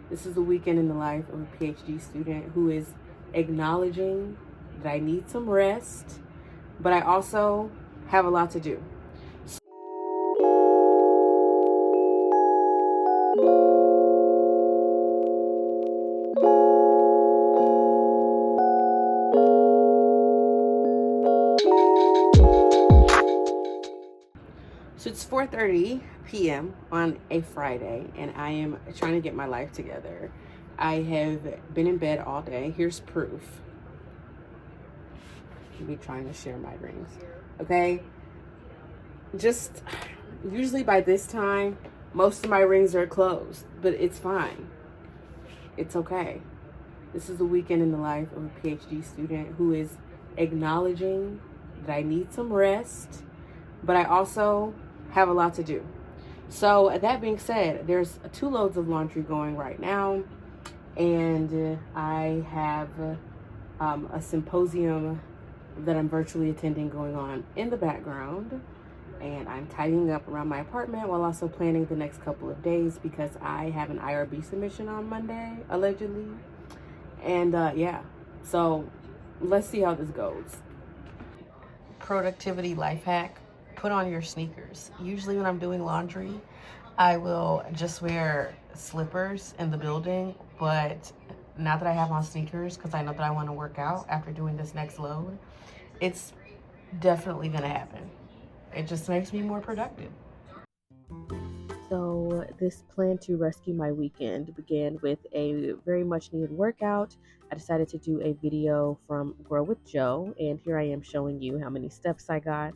This is a weekend in the life of a PhD student who is acknowledging that I need some rest, but I also have a lot to do. So it's 4:30 p.m. on a Friday, and I am trying to get my life together. I have been in bed all day. Here's proof. Me trying to share my rings. Okay? Just usually by this time, most of my rings are closed, but it's fine. It's okay. This is a weekend in the life of a PhD student who is acknowledging that I need some rest, but I also have a lot to do. So that being said, there's 2 loads of laundry going right now, and I have a symposium that I'm virtually attending going on in the background, and I'm tidying up around my apartment while also planning the next couple of days because I have an IRB submission on Monday, allegedly. And yeah, so let's see how this goes. Productivity life hack: put on your sneakers. Usually when I'm doing laundry, I will just wear slippers in the building, but now that I have on sneakers, because I know that I want to work out after doing this next load, it's definitely gonna happen. It just makes me more productive. So this plan to rescue my weekend began with a very much needed workout. I decided to do a video from Grow with Joe, and here I am showing you how many steps I got.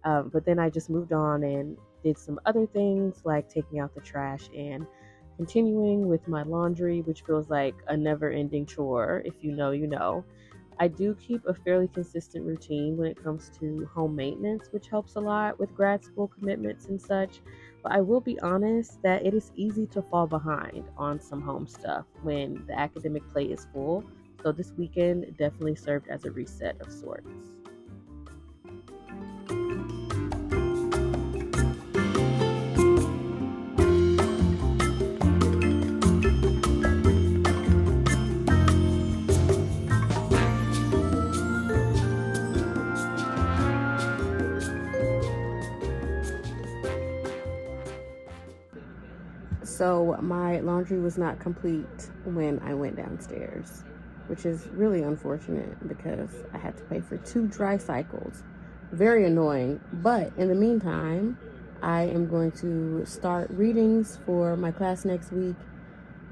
But then I just moved on and did some other things like taking out the trash and continuing with my laundry, which feels like a never-ending chore. If you know, you know. I do keep a fairly consistent routine when it comes to home maintenance, which helps a lot with grad school commitments and such. But I will be honest that it is easy to fall behind on some home stuff when the academic plate is full. So this weekend definitely served as a reset of sorts. So my laundry was not complete when I went downstairs, which is really unfortunate because I had to pay for 2 dry cycles. Very annoying. But in the meantime, I am going to start readings for my class next week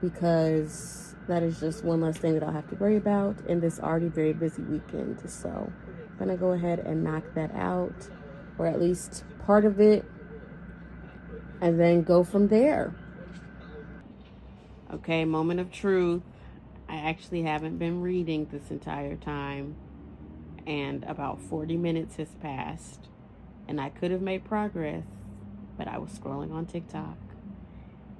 because that is just one less thing that I'll have to worry about in this already very busy weekend. So I'm gonna go ahead and knock that out, or at least part of it, and then go from there. Okay, moment of truth. I actually haven't been reading this entire time, and about 40 minutes has passed, and I could have made progress, but I was scrolling on TikTok,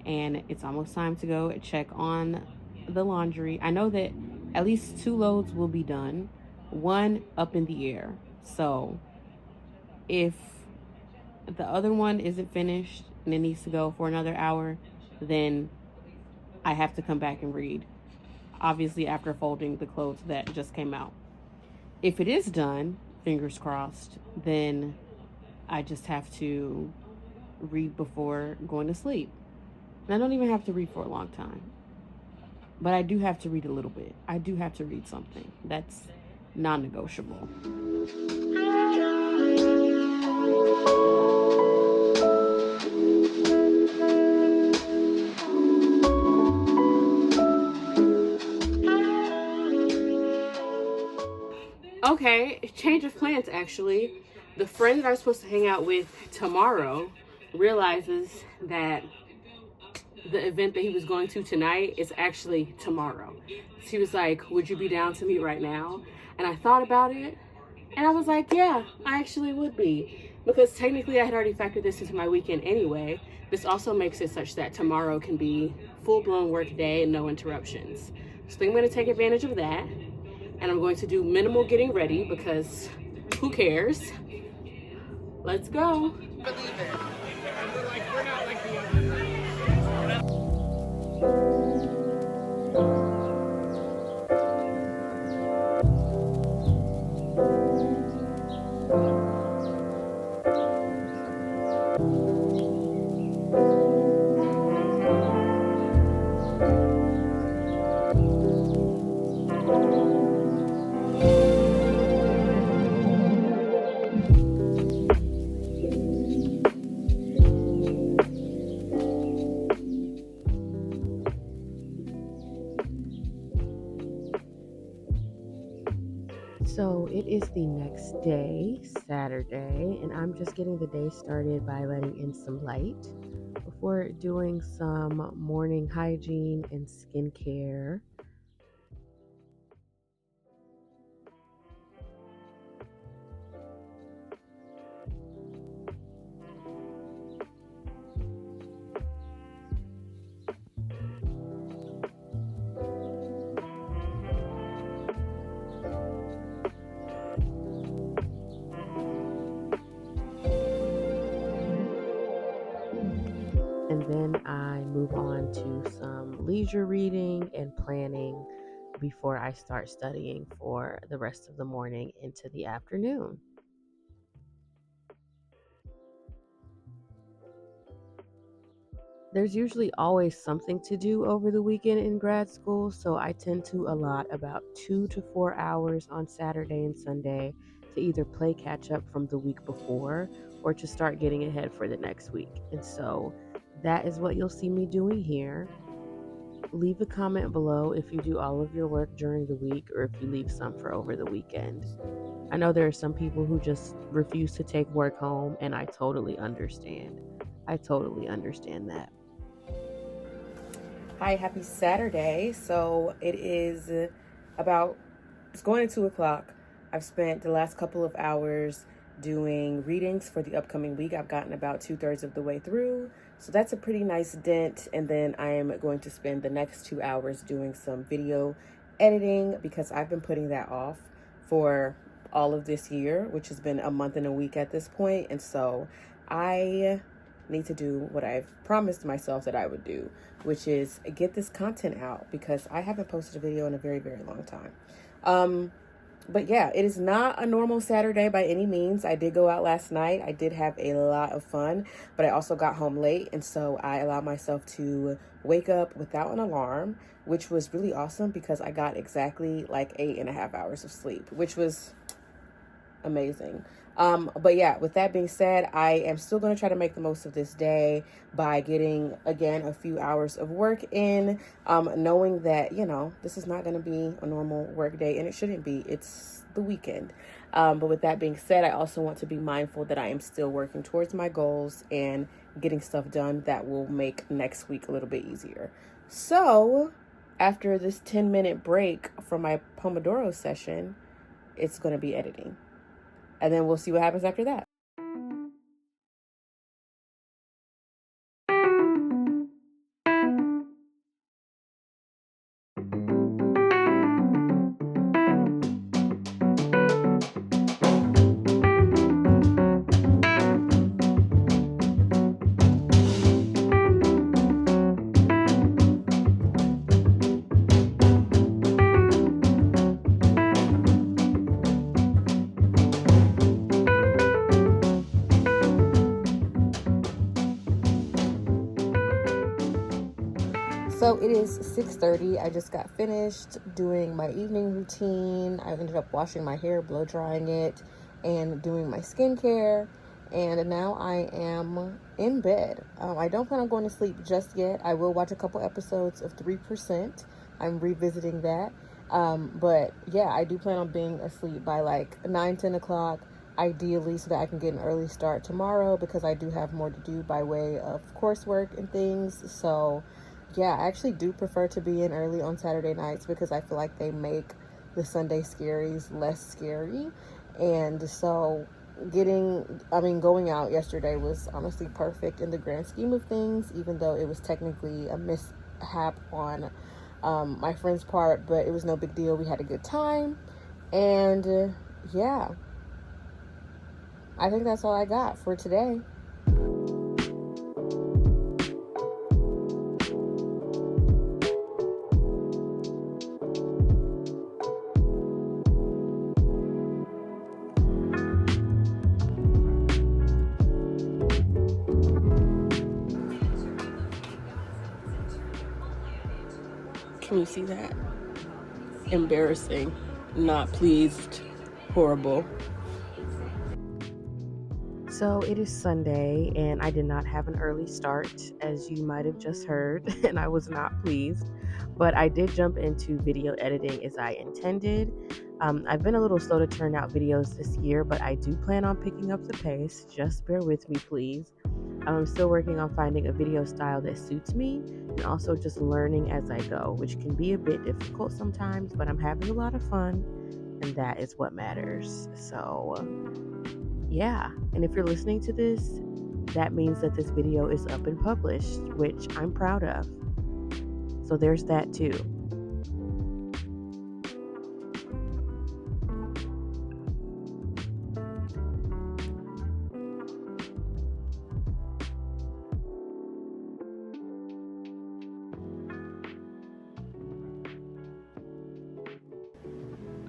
and it's almost time to go check on the laundry. I know that at least 2 loads will be done, 1 up in the air. So if the other one isn't finished and it needs to go for another hour, then I have to come back and read, obviously after folding the clothes that just came out. If it is done, fingers crossed, then I just have to read before going to sleep. And I don't even have to read for a long time, but I do have to read a little bit. I do have to read something. That's non-negotiable. Okay, change of plans actually. The friend that I'm supposed to hang out with tomorrow realizes that the event that he was going to tonight is actually tomorrow. So he was like, would you be down to meet right now? And I thought about it, and I was like, yeah, I actually would be. Because technically I had already factored this into my weekend anyway. This also makes it such that tomorrow can be full-blown work day and no interruptions. So I think I'm going to take advantage of that. And I'm going to do minimal getting ready because who cares? Let's go. So it is the next day, Saturday, and I'm just getting the day started by letting in some light before doing some morning hygiene and skincare. And then I move on to some leisure reading and planning before I start studying for the rest of the morning into the afternoon. There's usually always something to do over the weekend in grad school, so I tend to allot about 2 to 4 hours on Saturday and Sunday to either play catch up from the week before or to start getting ahead for the next week. And so that is what you'll see me doing here. Leave a comment below if you do all of your work during the week or if you leave some for over the weekend. I know there are some people who just refuse to take work home, and I totally understand. I totally understand that. Hi, happy Saturday. So it is it's going to 2 o'clock. I've spent the last couple of hours doing readings for the upcoming week. I've gotten about 2/3 of the way through. So that's a pretty nice dent. And then I am going to spend the next 2 hours doing some video editing because I've been putting that off for all of this year, which has been a month and a week at this point. And so I need to do what I've promised myself that I would do, which is get this content out because I haven't posted a video in a very, very long time. But yeah, it is not a normal Saturday by any means. I did go out last night. I did have a lot of fun, but I also got home late. And so I allowed myself to wake up without an alarm, which was really awesome because I got exactly like 8.5 hours of sleep, which was amazing. But yeah, with that being said, I am still going to try to make the most of this day by getting, again, a few hours of work in, knowing that, this is not going to be a normal work day, and it shouldn't be. It's the weekend. But with that being said, I also want to be mindful that I am still working towards my goals and getting stuff done that will make next week a little bit easier. So after this 10-minute break from my Pomodoro session, it's going to be editing. And then we'll see what happens after that. So it is 6:30. I just got finished doing my evening routine. I ended up washing my hair, blow drying it, and doing my skincare. And now I am in bed. I don't plan on going to sleep just yet. I will watch a couple episodes of 3%. I'm revisiting that. But yeah, I do plan on being asleep by like 9, 10 o'clock, ideally, so that I can get an early start tomorrow because I do have more to do by way of coursework and things. So yeah, I actually do prefer to be in early on Saturday nights because I feel like they make the Sunday scaries less scary. And so going out yesterday was honestly perfect in the grand scheme of things, even though it was technically a mishap on my friend's part, but it was no big deal. We had a good time. And yeah, I think that's all I got for today. Can you see that? Embarrassing, not pleased, horrible. So it is Sunday, and I did not have an early start, as you might have just heard, and I was not pleased. But I did jump into video editing as I intended. I've been a little slow to turn out videos this year, but I do plan on picking up the pace. Just bear with me, please. I'm still working on finding a video style that suits me and also just learning as I go, which can be a bit difficult sometimes, but I'm having a lot of fun, and that is what matters. So, yeah. And if you're listening to this, that means that this video is up and published, which I'm proud of. So, there's that too.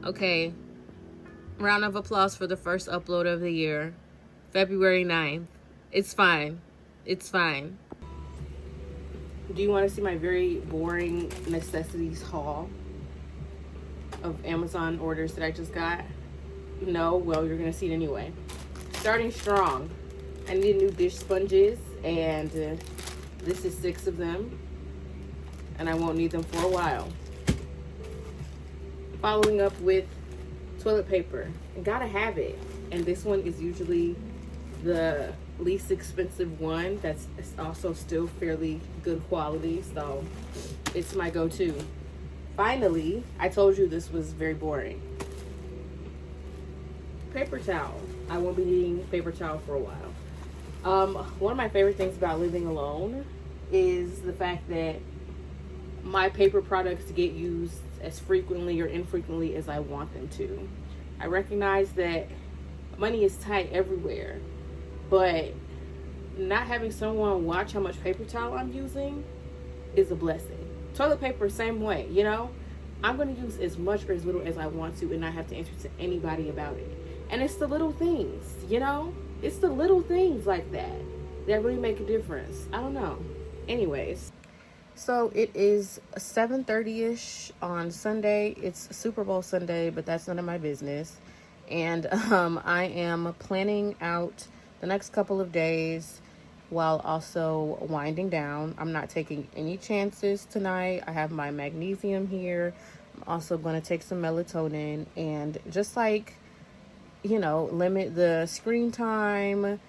Okay, round of applause for the first upload of the year, February 9th. It's fine. It's fine. Do you want to see my very boring necessities haul of Amazon orders that I just got? No? Well, you're going to see it anyway. Starting strong. I need new dish sponges, and this is 6 of them, and I won't need them for a while. Following up with toilet paper. Gotta have it. And this one is usually the least expensive one. That's also still fairly good quality, so it's my go-to. Finally, I told you this was very boring. Paper towel. I won't be needing paper towel for a while. One of my favorite things about living alone is the fact that my paper products get used as frequently or infrequently as I want them to. I recognize that money is tight everywhere, but not having someone watch how much paper towel I'm using is a blessing. Toilet paper, same way, you know? I'm going to use as much or as little as I want to and not have to answer to anybody about it. And it's the little things, you know? It's the little things like that really make a difference. I don't know. Anyways. So it is 7:30ish on Sunday. It's Super Bowl Sunday, but that's none of my business. And I am planning out the next couple of days while also winding down. I'm not taking any chances tonight. I have my magnesium here. I'm also going to take some melatonin and just limit the screen time,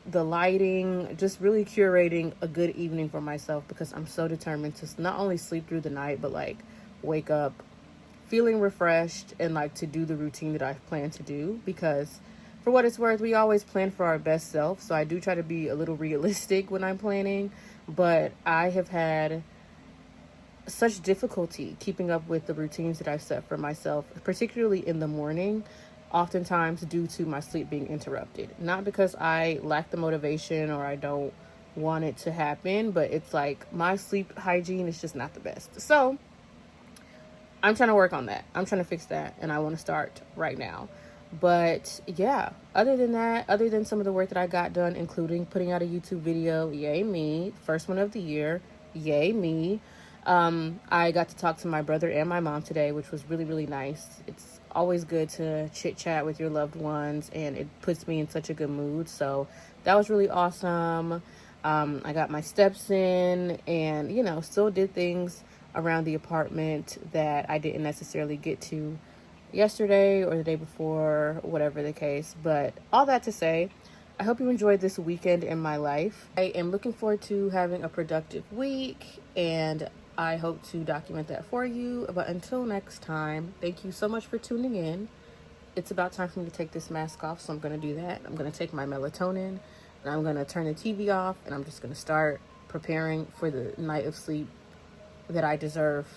the lighting, just really curating a good evening for myself because I'm so determined to not only sleep through the night, but wake up feeling refreshed and to do the routine that I've planned to do. Because for what it's worth, we always plan for our best self. So I do try to be a little realistic when I'm planning, but I have had such difficulty keeping up with the routines that I've set for myself, particularly in the morning, oftentimes due to my sleep being interrupted. Not because I lack the motivation or I don't want it to happen, but it's my sleep hygiene is just not the best. So I'm trying to work on that. I'm trying to fix that, and I want to start right now. But yeah, other than that, other than some of the work that I got done, including putting out a YouTube video, yay me, first one of the year, yay me. I got to talk to my brother and my mom today, which was really, really nice. It's always good to chit chat with your loved ones, and it puts me in such a good mood. So that was really awesome. I got my steps in and, still did things around the apartment that I didn't necessarily get to yesterday or the day before, whatever the case. But all that to say, I hope you enjoyed this weekend in my life. I am looking forward to having a productive week, and I hope to document that for you. But until next time, thank you so much for tuning in. It's about time for me to take this mask off, so I'm going to do that. I'm going to take my melatonin, and I'm going to turn the TV off, and I'm just going to start preparing for the night of sleep that I deserve.